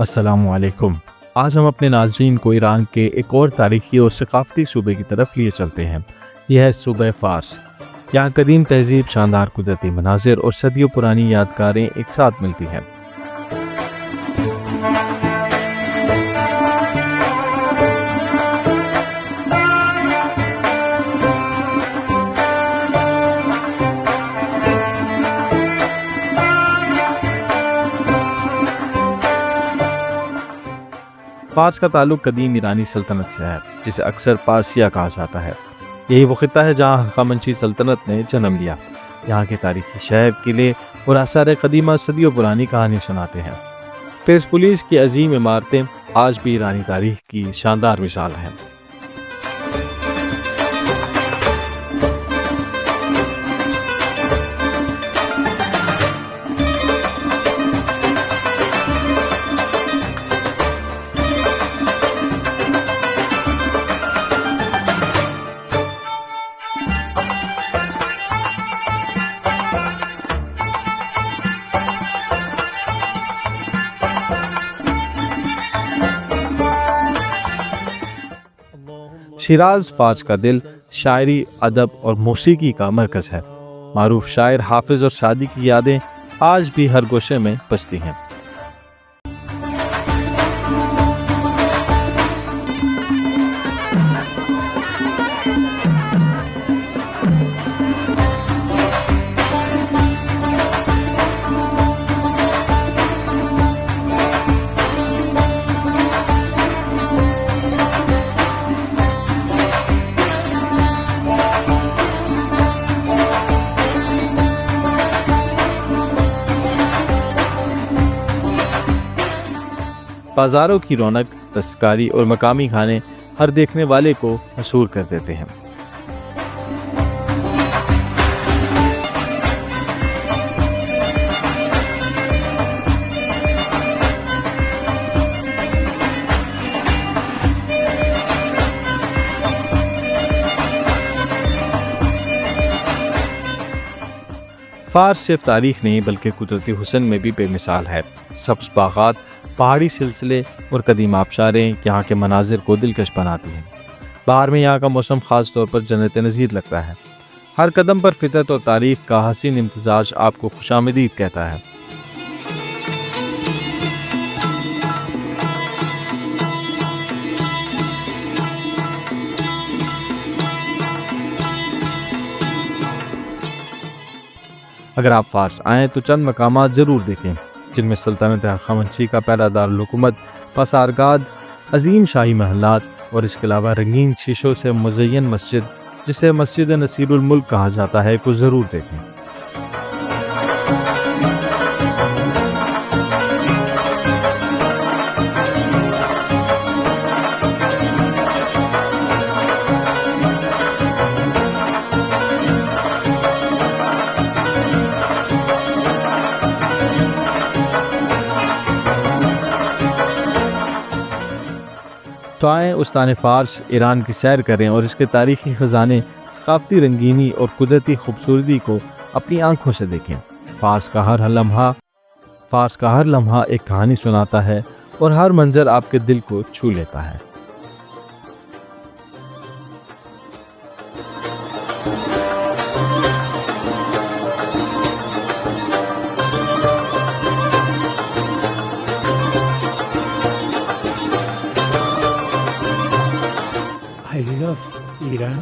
السلام علیکم۔ آج ہم اپنے ناظرین کو ایران کے ایک اور تاریخی اور ثقافتی صوبے کی طرف لیے چلتے ہیں۔ یہ ہے صوبہ فارس۔ یہاں قدیم تہذیب، شاندار قدرتی مناظر اور صدیوں پرانی یادگاریں ایک ساتھ ملتی ہیں۔ فارس کا تعلق قدیم ایرانی سلطنت سے ہے، جسے اکثر پارسیہ کہا جاتا ہے۔ یہی وہ خطہ ہے جہاں ہخامنشی سلطنت نے جنم لیا۔ یہاں کے تاریخی شہر، قلعے اور آثار قدیمہ صدیوں پرانی کہانی سناتے ہیں۔ پرسپولیس کی عظیم عمارتیں آج بھی ایرانی تاریخ کی شاندار مثال ہیں۔ شیراز فارس کا دل، شاعری، ادب اور موسیقی کا مرکز ہے۔ معروف شاعر حافظ اور سعدی کی یادیں آج بھی ہر گوشے میں بجتی ہیں۔ بازاروں کی رونق، دستکاری اور مقامی کھانے ہر دیکھنے والے کو مسحور کر دیتے ہیں۔ فارس صرف تاریخ نہیں بلکہ قدرتی حسن میں بھی بے مثال ہے۔ سبز باغات، پہاڑی سلسلے اور قدیم آبشاریں یہاں کے مناظر کو دلکش بناتی ہیں۔ بہار میں یہاں کا موسم خاص طور پر جنت نظیر لگتا ہے۔ ہر قدم پر فطرت اور تاریخ کا حسین امتزاج آپ کو خوشامدید کہتا ہے۔ اگر آپ فارس آئیں تو چند مقامات ضرور دیکھیں، جن میں سلطنت ہخامنشی کا پہلا دارالحکومت پاسارگاد، عظیم شاہی محلات اور اس کے علاوہ رنگین شیشوں سے مزین مسجد، جسے مسجد نصیر الملک کہا جاتا ہے، کو ضرور دیکھیں۔ تو آئیں استان فارس ایران کی سیر کریں اور اس کے تاریخی خزانے، ثقافتی رنگینی اور قدرتی خوبصورتی کو اپنی آنکھوں سے دیکھیں۔ فارس کا ہر لمحہ ایک کہانی سناتا ہے اور ہر منظر آپ کے دل کو چھو لیتا ہے۔ I love Iran.